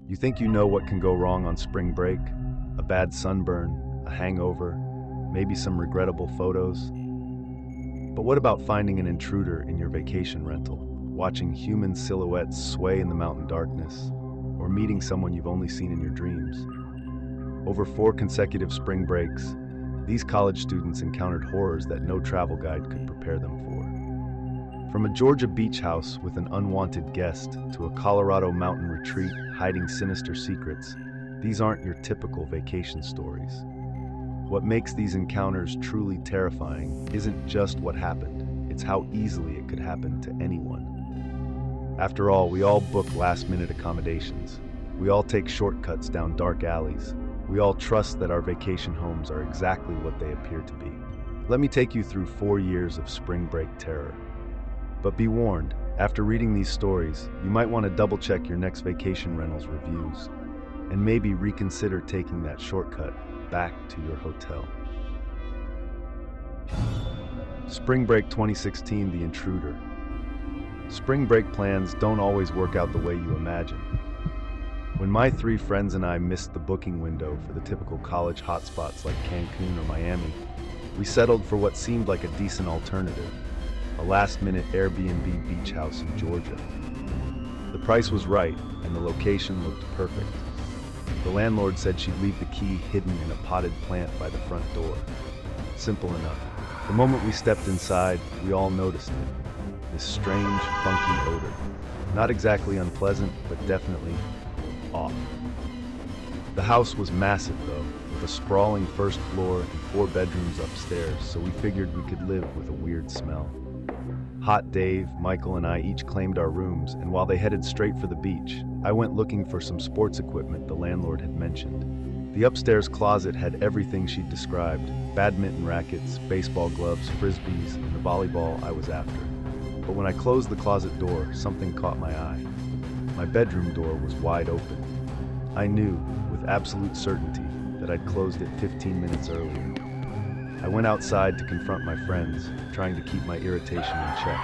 You think you know what can go wrong on spring break? A bad sunburn, a hangover, maybe some regrettable photos. But what about finding an intruder in your vacation rental, watching human silhouettes sway in the mountain darkness, or meeting someone you've only seen in your dreams? Over 4 consecutive spring breaks, these college students encountered horrors that no travel guide could prepare them for. From a Georgia beach house with an unwanted guest to a Colorado mountain retreat hiding sinister secrets, these aren't your typical vacation stories. What makes these encounters truly terrifying isn't just what happened, it's how easily it could happen to anyone. After all, we all book last-minute accommodations. We all take shortcuts down dark alleys. We all trust that our vacation homes are exactly what they appear to be. Let me take you through 4 years of spring break terror. But be warned, after reading these stories, you might want to double-check your next vacation rental's reviews, and maybe reconsider taking that shortcut back to your hotel. Spring Break 2016, The Intruder. Spring break plans don't always work out the way you imagine. When my 3 friends and I missed the booking window for the typical college hotspots like Cancun or Miami, we settled for what seemed like a decent alternative, a last-minute Airbnb beach house in Georgia. The price was right, and the location looked perfect. The landlord said she'd leave the key hidden in a potted plant by the front door. Simple enough. The moment we stepped inside, we all noticed it. This strange, funky odor. Not exactly unpleasant, but definitely off. The house was massive, though, with a sprawling first floor and 4 bedrooms upstairs, so we figured we could live with a weird smell. Hot Dave, Michael, and I each claimed our rooms, and while they headed straight for the beach, I went looking for some sports equipment the landlord had mentioned. The upstairs closet had everything she'd described: badminton rackets, baseball gloves, frisbees, and the volleyball I was after. But when I closed the closet door, something caught my eye. My bedroom door was wide open. I knew, with absolute certainty, that I'd closed it 15 minutes earlier. I went outside to confront my friends, trying to keep my irritation in check.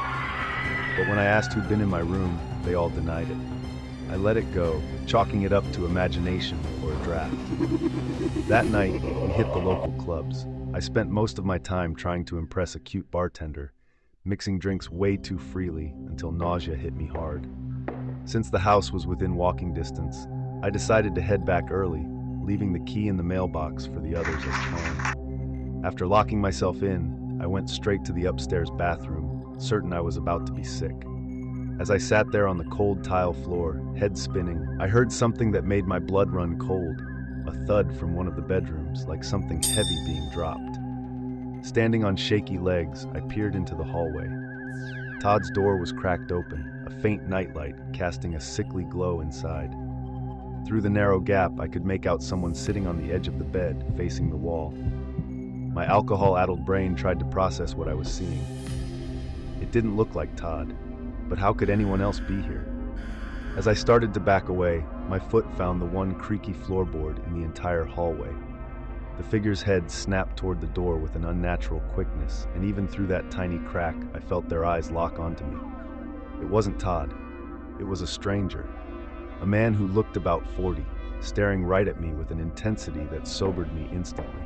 But when I asked who'd been in my room, they all denied it. I let it go, chalking it up to imagination or a draft. That night, we hit the local clubs. I spent most of my time trying to impress a cute bartender, mixing drinks way too freely until nausea hit me hard. Since the house was within walking distance, I decided to head back early, leaving the key in the mailbox for the others as planned. After locking myself in, I went straight to the upstairs bathroom, certain I was about to be sick. As I sat there on the cold tile floor, head spinning, I heard something that made my blood run cold, a thud from one of the bedrooms, like something heavy being dropped. Standing on shaky legs, I peered into the hallway. Todd's door was cracked open, a faint nightlight casting a sickly glow inside. Through the narrow gap, I could make out someone sitting on the edge of the bed, facing the wall. My alcohol-addled brain tried to process what I was seeing. It didn't look like Todd, but how could anyone else be here? As I started to back away, my foot found the one creaky floorboard in the entire hallway. The figure's head snapped toward the door with an unnatural quickness, and even through that tiny crack, I felt their eyes lock onto me. It wasn't Todd. It was a stranger. A man who looked about 40, staring right at me with an intensity that sobered me instantly.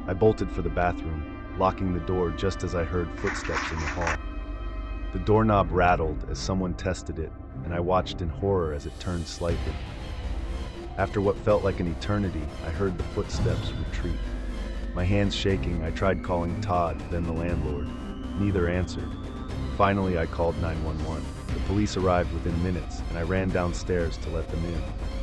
I bolted for the bathroom, locking the door just as I heard footsteps in the hall. The doorknob rattled as someone tested it, and I watched in horror as it turned slightly. After what felt like an eternity, I heard the footsteps retreat. My hands shaking, I tried calling Todd, then the landlord. Neither answered. Finally, I called 911. The police arrived within minutes, and I ran downstairs to let them in.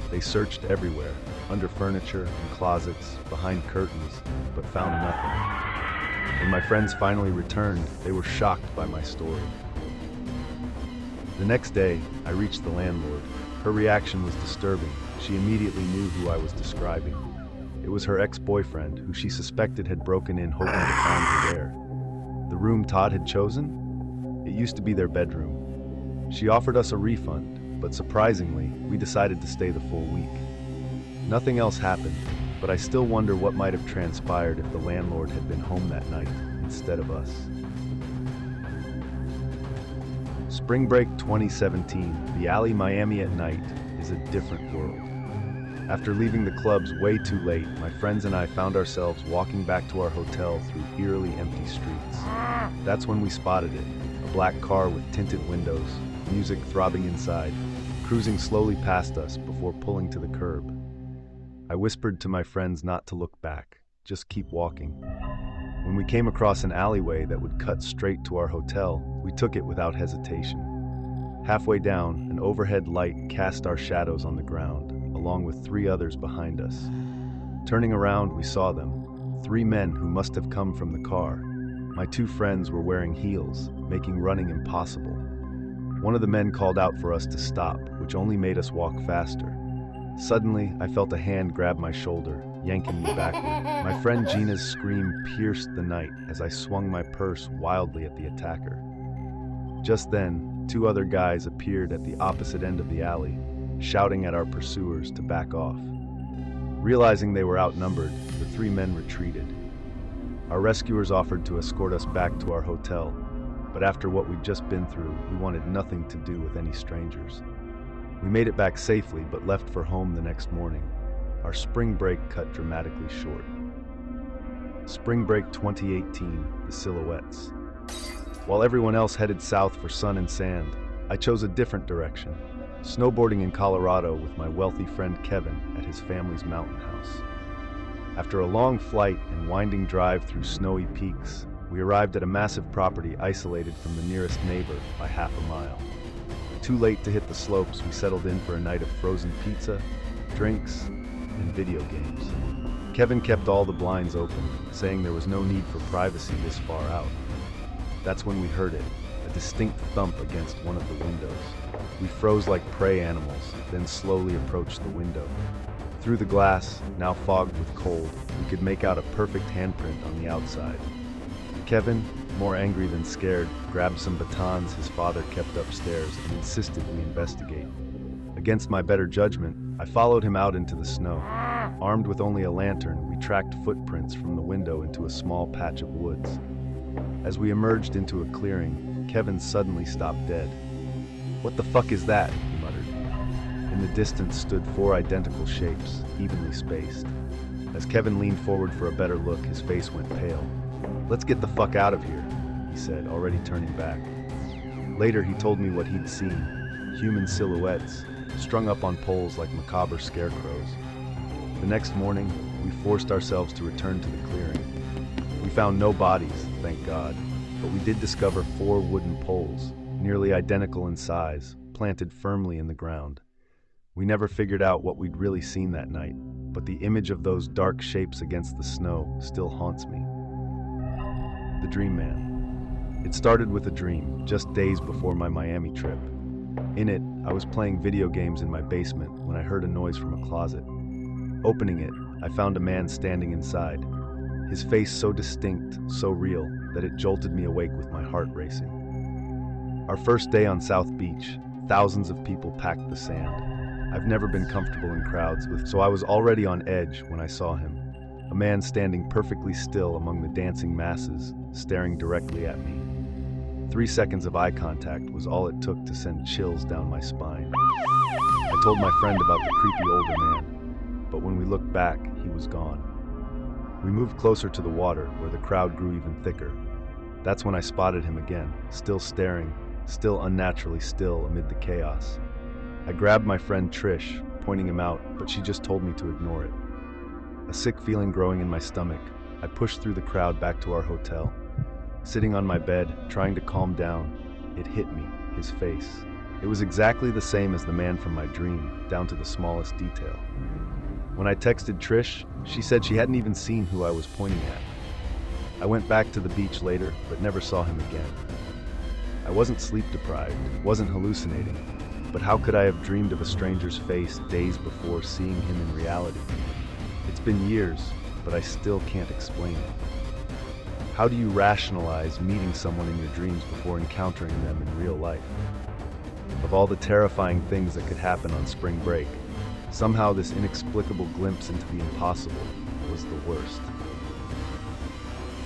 They searched everywhere, under furniture, in closets, behind curtains, but found nothing. When my friends finally returned, they were shocked by my story. The next day, I reached the landlord. Her reaction was disturbing. She immediately knew who I was describing. It was her ex-boyfriend, who she suspected had broken in hoping to find her there. The room Todd had chosen? It used to be their bedroom. She offered us a refund, but surprisingly, we decided to stay the full week. Nothing else happened, but I still wonder what might have transpired if the landlord had been home that night instead of us. Spring Break 2017, The Alley Miami at Night, is is a different world. After leaving the clubs way too late, my friends and I found ourselves walking back to our hotel through eerily empty streets. That's when we spotted it, a black car with tinted windows, music throbbing inside, cruising slowly past us before pulling to the curb. I whispered to my friends not to look back, just keep walking. When we came across an alleyway that would cut straight to our hotel, we took it without hesitation. Halfway down, an overhead light cast our shadows on the ground, along with 3 others behind us. Turning around, we saw them, 3 men who must have come from the car. My 2 friends were wearing heels, making running impossible. One of the men called out for us to stop, which only made us walk faster. Suddenly, I felt a hand grab my shoulder, yanking me backward. My friend Gina's scream pierced the night as I swung my purse wildly at the attacker. Just then, 2 other guys appeared at the opposite end of the alley, shouting at our pursuers to back off. Realizing they were outnumbered, the 3 men retreated. Our rescuers offered to escort us back to our hotel, but after what we'd just been through, we wanted nothing to do with any strangers. We made it back safely, but left for home the next morning. Our spring break cut dramatically short. Spring break 2018, the Silhouettes. While everyone else headed south for sun and sand, I chose a different direction, snowboarding in Colorado with my wealthy friend Kevin at his family's mountain house. After a long flight and winding drive through snowy peaks, we arrived at a massive property isolated from the nearest neighbor by half a mile. Too late to hit the slopes, we settled in for a night of frozen pizza, drinks, and video games. Kevin kept all the blinds open, saying there was no need for privacy this far out. That's when we heard it, a distinct thump against one of the windows. We froze like prey animals, then slowly approached the window. Through the glass, now fogged with cold, we could make out a perfect handprint on the outside. Kevin, more angry than scared, grabbed some batons his father kept upstairs and insisted we investigate. Against my better judgment, I followed him out into the snow. Armed with only a lantern, we tracked footprints from the window into a small patch of woods. As we emerged into a clearing, Kevin suddenly stopped dead. "What the fuck is that?" he muttered. In the distance stood 4 identical shapes, evenly spaced. As Kevin leaned forward for a better look, his face went pale. "Let's get the fuck out of here," he said, already turning back. Later, he told me what he'd seen: human silhouettes, strung up on poles like macabre scarecrows. The next morning, we forced ourselves to return to the clearing. We found no bodies, thank God, but we did discover 4 wooden poles, nearly identical in size, planted firmly in the ground. We never figured out what we'd really seen that night, but the image of those dark shapes against the snow still haunts me. The Dream Man. It started with a dream, just days before my Miami trip. In it, I was playing video games in my basement when I heard a noise from a closet. Opening it, I found a man standing inside. His face so distinct, so real, that it jolted me awake with my heart racing. Our first day on South Beach, thousands of people packed the sand. I've never been comfortable in crowds, so I was already on edge when I saw him. A man standing perfectly still among the dancing masses, staring directly at me. 3 seconds of eye contact was all it took to send chills down my spine. I told my friend about the creepy older man, but when we looked back, he was gone. We moved closer to the water, where the crowd grew even thicker. That's when I spotted him again, still staring, still unnaturally still amid the chaos. I grabbed my friend Trish, pointing him out, but she just told me to ignore it. A sick feeling growing in my stomach, I pushed through the crowd back to our hotel. Sitting on my bed, trying to calm down, it hit me, his face. It was exactly the same as the man from my dream, down to the smallest detail. When I texted Trish, she said she hadn't even seen who I was pointing at. I went back to the beach later, but never saw him again. I wasn't sleep deprived, wasn't hallucinating, but how could I have dreamed of a stranger's face days before seeing him in reality? It's been years, but I still can't explain it. How do you rationalize meeting someone in your dreams before encountering them in real life? Of all the terrifying things that could happen on spring break, somehow this inexplicable glimpse into the impossible was the worst.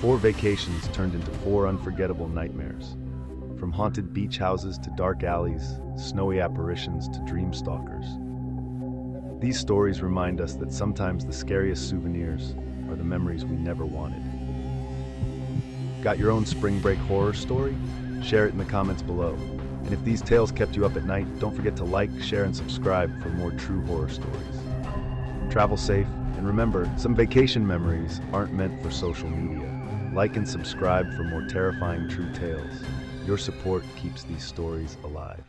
4 vacations turned into 4 unforgettable nightmares. From haunted beach houses to dark alleys, snowy apparitions to dream stalkers. These stories remind us that sometimes the scariest souvenirs are the memories we never wanted. Got your own spring break horror story? Share it in the comments below. And if these tales kept you up at night, don't forget to like, share, and subscribe for more true horror stories. Travel safe, and remember, some vacation memories aren't meant for social media. Like and subscribe for more terrifying true tales. Your support keeps these stories alive.